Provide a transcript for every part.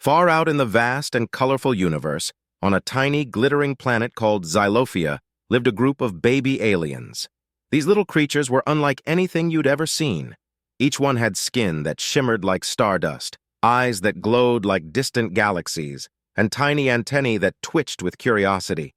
Far out in the vast and colorful universe, on a tiny, glittering planet called Xylophia, lived a group of baby aliens. These little creatures were unlike anything you'd ever seen. Each one had skin that shimmered like stardust, eyes that glowed like distant galaxies, and tiny antennae that twitched with curiosity.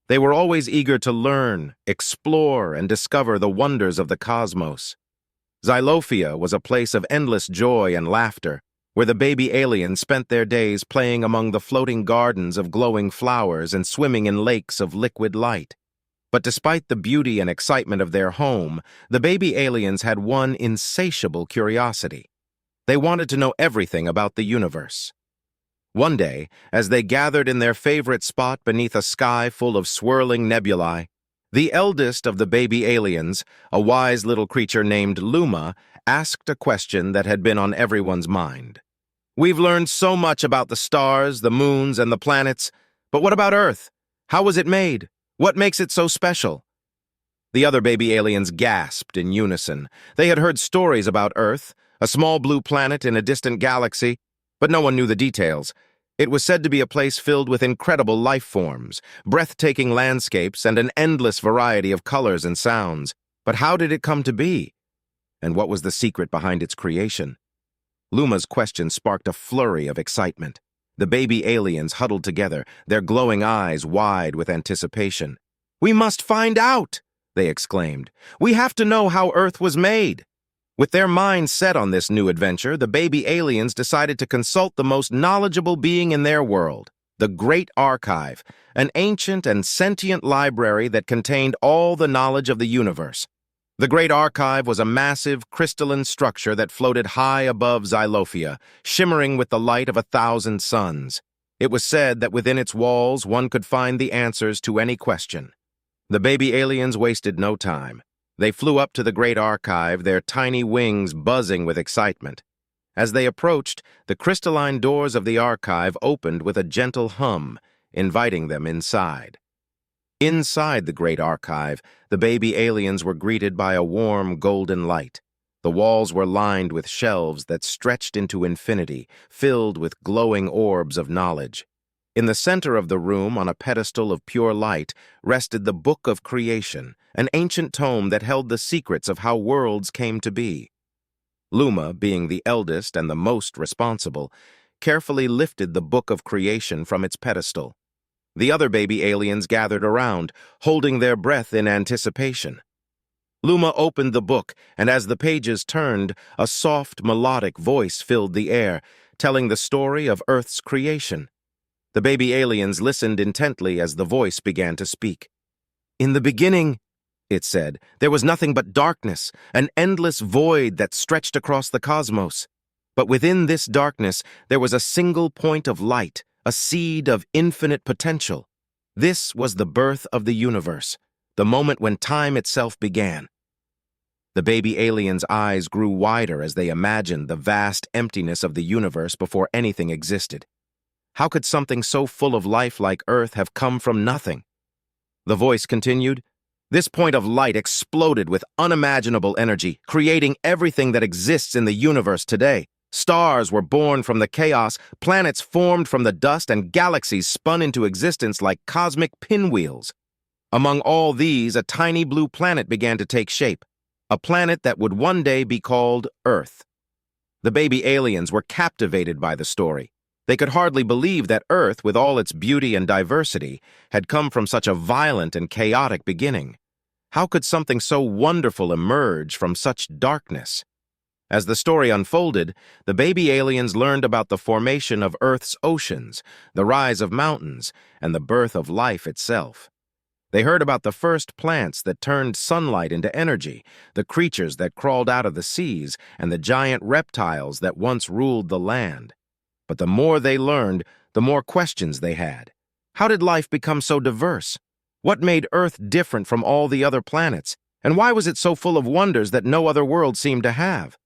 They were always eager to learn, explore, and discover the wonders of the cosmos. Xylophia was a place of endless joy and laughter, where the baby aliens spent their days playing among the floating gardens of glowing flowers and swimming in lakes of liquid light. But despite the beauty and excitement of their home, the baby aliens had one insatiable curiosity. They wanted to know everything about the universe. One day, as they gathered in their favorite spot beneath a sky full of swirling nebulae, the eldest of the baby aliens, a wise little creature named Luma, asked a question that had been on everyone's mind. "We've learned so much about the stars, the moons, and the planets, but what about Earth? How was it made? What makes it so special?" The other baby aliens gasped in unison. They had heard stories about Earth, a small blue planet in a distant galaxy, but no one knew the details. It was said to be a place filled with incredible life forms, breathtaking landscapes, and an endless variety of colors and sounds. But how did it come to be? And what was the secret behind its creation? Luma's question sparked a flurry of excitement. The baby aliens huddled together, their glowing eyes wide with anticipation. "We must find out!" they exclaimed. "We have to know how Earth was made." With their minds set on this new adventure, the baby aliens decided to consult the most knowledgeable being in their world, the Great Archive, an ancient and sentient library that contained all the knowledge of the universe. The Great Archive was a massive, crystalline structure that floated high above Xylophia, shimmering with the light of 1,000 suns. It was said that within its walls one could find the answers to any question. The baby aliens wasted no time. They flew up to the Great Archive, their tiny wings buzzing with excitement. As they approached, the crystalline doors of the archive opened with a gentle hum, inviting them inside. Inside the Great Archive, the baby aliens were greeted by a warm, golden light. The walls were lined with shelves that stretched into infinity, filled with glowing orbs of knowledge. In the center of the room, on a pedestal of pure light, rested the Book of Creation, an ancient tome that held the secrets of how worlds came to be. Luma, being the eldest and the most responsible, carefully lifted the Book of Creation from its pedestal. The other baby aliens gathered around, holding their breath in anticipation. Luma opened the book, and as the pages turned, a soft, melodic voice filled the air, telling the story of Earth's creation. The baby aliens listened intently as the voice began to speak. "In the beginning," it said, "there was nothing but darkness, an endless void that stretched across the cosmos. But within this darkness, there was a single point of light, a seed of infinite potential. This was the birth of the universe, the moment when time itself began." The baby aliens' eyes grew wider as they imagined the vast emptiness of the universe before anything existed. How could something so full of life like Earth have come from nothing? The voice continued. "This point of light exploded with unimaginable energy, creating everything that exists in the universe today. Stars were born from the chaos, planets formed from the dust, and galaxies spun into existence like cosmic pinwheels. Among all these, a tiny blue planet began to take shape, a planet that would one day be called Earth." The baby aliens were captivated by the story. They could hardly believe that Earth, with all its beauty and diversity, had come from such a violent and chaotic beginning. How could something so wonderful emerge from such darkness? As the story unfolded, the baby aliens learned about the formation of Earth's oceans, the rise of mountains, and the birth of life itself. They heard about the first plants that turned sunlight into energy, the creatures that crawled out of the seas, and the giant reptiles that once ruled the land. But the more they learned, the more questions they had. How did life become so diverse? What made Earth different from all the other planets? And why was it so full of wonders that no other world seemed to have?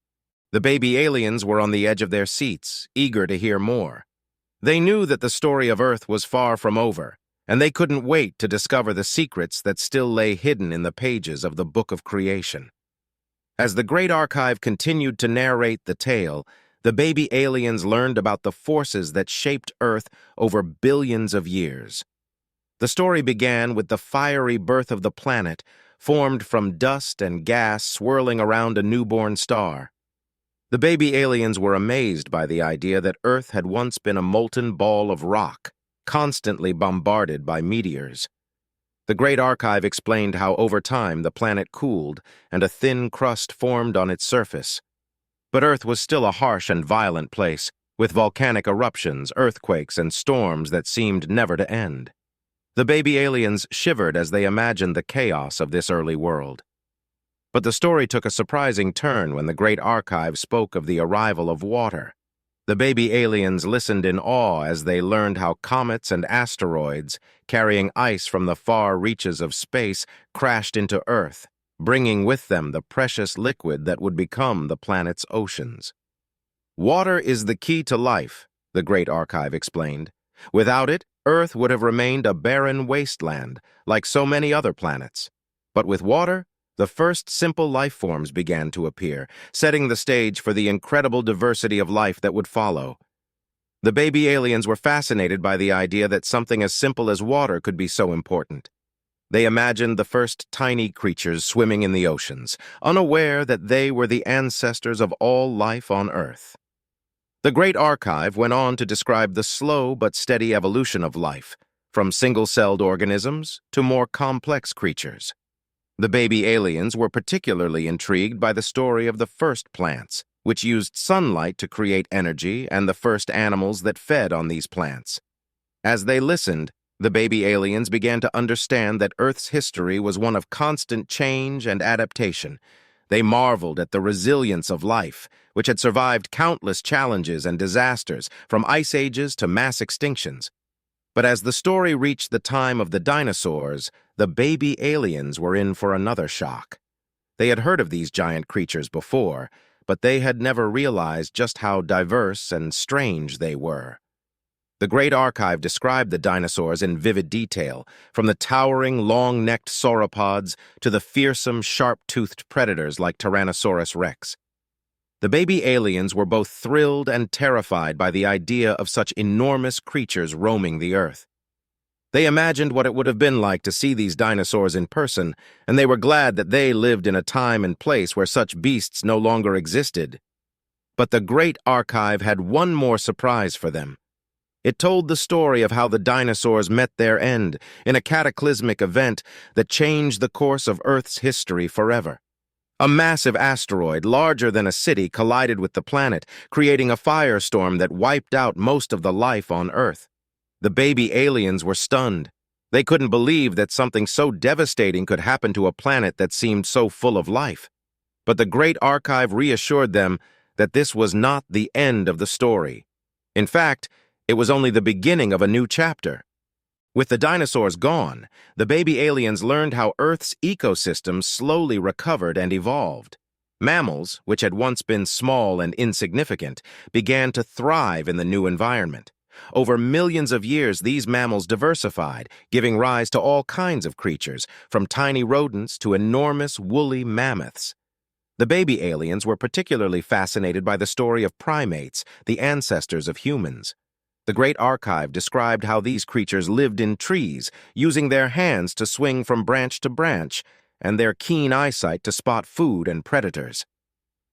The baby aliens were on the edge of their seats, eager to hear more. They knew that the story of Earth was far from over, and they couldn't wait to discover the secrets that still lay hidden in the pages of the Book of Creation. As the Great Archive continued to narrate the tale, the baby aliens learned about the forces that shaped Earth over billions of years. The story began with the fiery birth of the planet, formed from dust and gas swirling around a newborn star. The baby aliens were amazed by the idea that Earth had once been a molten ball of rock, constantly bombarded by meteors. The Great Archive explained how over time the planet cooled and a thin crust formed on its surface. But Earth was still a harsh and violent place, with volcanic eruptions, earthquakes, and storms that seemed never to end. The baby aliens shivered as they imagined the chaos of this early world. But the story took a surprising turn when the Great Archive spoke of the arrival of water. The baby aliens listened in awe as they learned how comets and asteroids, carrying ice from the far reaches of space, crashed into Earth, bringing with them the precious liquid that would become the planet's oceans. Water is the key to life, the Great Archive explained. Without it, Earth would have remained a barren wasteland, like so many other planets. But with water, the first simple life forms began to appear, setting the stage for the incredible diversity of life that would follow. The baby aliens were fascinated by the idea that something as simple as water could be so important. They imagined the first tiny creatures swimming in the oceans, unaware that they were the ancestors of all life on Earth. The Great Archive went on to describe the slow but steady evolution of life, from single-celled organisms to more complex creatures. The baby aliens were particularly intrigued by the story of the first plants, which used sunlight to create energy, and the first animals that fed on these plants. As they listened, the baby aliens began to understand that Earth's history was one of constant change and adaptation. They marveled at the resilience of life, which had survived countless challenges and disasters, from ice ages to mass extinctions. But as the story reached the time of the dinosaurs, the baby aliens were in for another shock. They had heard of these giant creatures before, but they had never realized just how diverse and strange they were. The Great Archive described the dinosaurs in vivid detail, from the towering, long-necked sauropods to the fearsome, sharp-toothed predators like Tyrannosaurus rex. The baby aliens were both thrilled and terrified by the idea of such enormous creatures roaming the Earth. They imagined what it would have been like to see these dinosaurs in person, and they were glad that they lived in a time and place where such beasts no longer existed. But the Great Archive had one more surprise for them. It told the story of how the dinosaurs met their end in a cataclysmic event that changed the course of Earth's history forever. A massive asteroid, larger than a city, collided with the planet, creating a firestorm that wiped out most of the life on Earth. The baby aliens were stunned. They couldn't believe that something so devastating could happen to a planet that seemed so full of life. But the Great Archive reassured them that this was not the end of the story. In fact, it was only the beginning of a new chapter. With the dinosaurs gone, the baby aliens learned how Earth's ecosystem slowly recovered and evolved. Mammals, which had once been small and insignificant, began to thrive in the new environment. Over millions of years, these mammals diversified, giving rise to all kinds of creatures, from tiny rodents to enormous woolly mammoths. The baby aliens were particularly fascinated by the story of primates, the ancestors of humans. The Great Archive described how these creatures lived in trees, using their hands to swing from branch to branch, and their keen eyesight to spot food and predators.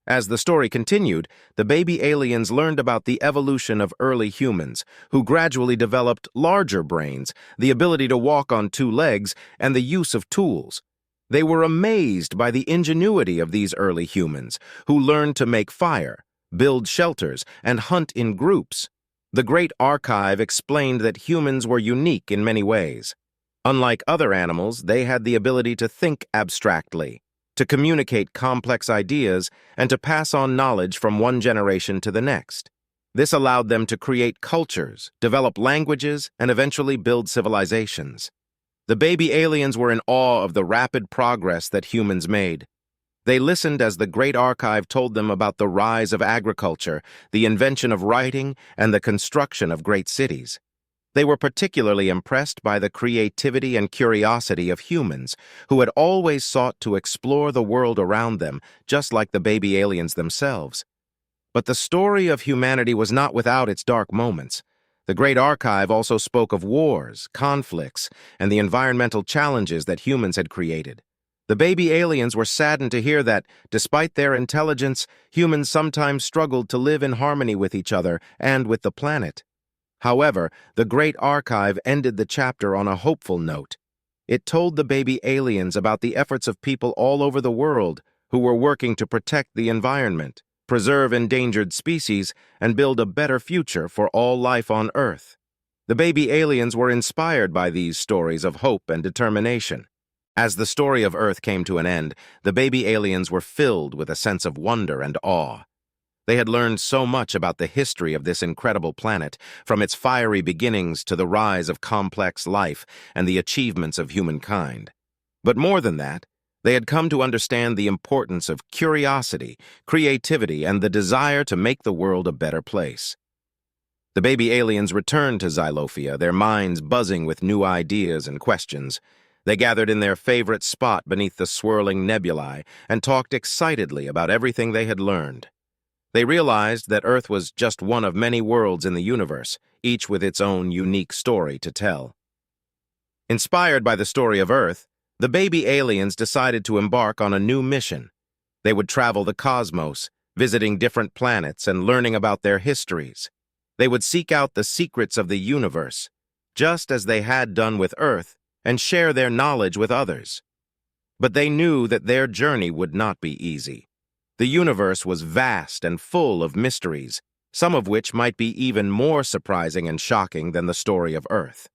As the story continued, the baby aliens learned about the evolution of early humans, who gradually developed larger brains, the ability to walk on two legs, and the use of tools. They were amazed by the ingenuity of these early humans, who learned to make fire, build shelters, and hunt in groups. The Great Archive explained that humans were unique in many ways. Unlike other animals, they had the ability to think abstractly, to communicate complex ideas, and to pass on knowledge from one generation to the next. This allowed them to create cultures, develop languages, and eventually build civilizations. The baby aliens were in awe of the rapid progress that humans made. They listened as the Great Archive told them about the rise of agriculture, the invention of writing, and the construction of great cities. They were particularly impressed by the creativity and curiosity of humans, who had always sought to explore the world around them, just like the baby aliens themselves. But the story of humanity was not without its dark moments. The Great Archive also spoke of wars, conflicts, and the environmental challenges that humans had created. The baby aliens were saddened to hear that, despite their intelligence, humans sometimes struggled to live in harmony with each other and with the planet. However, the Great Archive ended the chapter on a hopeful note. It told the baby aliens about the efforts of people all over the world who were working to protect the environment, preserve endangered species, and build a better future for all life on Earth. The baby aliens were inspired by these stories of hope and determination. As the story of Earth came to an end, the baby aliens were filled with a sense of wonder and awe. They had learned so much about the history of this incredible planet, from its fiery beginnings to the rise of complex life and the achievements of humankind. But more than that, they had come to understand the importance of curiosity, creativity, and the desire to make the world a better place. The baby aliens returned to Xylophia, their minds buzzing with new ideas and questions. They gathered in their favorite spot beneath the swirling nebulae and talked excitedly about everything they had learned. They realized that Earth was just one of many worlds in the universe, each with its own unique story to tell. Inspired by the story of Earth, the baby aliens decided to embark on a new mission. They would travel the cosmos, visiting different planets and learning about their histories. They would seek out the secrets of the universe, just as they had done with Earth, and share their knowledge with others. But they knew that their journey would not be easy. The universe was vast and full of mysteries, some of which might be even more surprising and shocking than the story of Earth.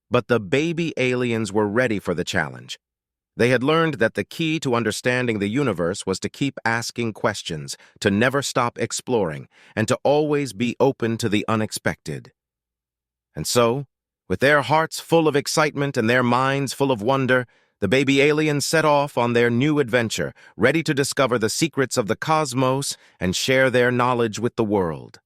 But the baby aliens were ready for the challenge. They had learned that the key to understanding the universe was to keep asking questions, to never stop exploring, and to always be open to the unexpected. And so, with their hearts full of excitement and their minds full of wonder, the baby aliens set off on their new adventure, ready to discover the secrets of the cosmos and share their knowledge with the world.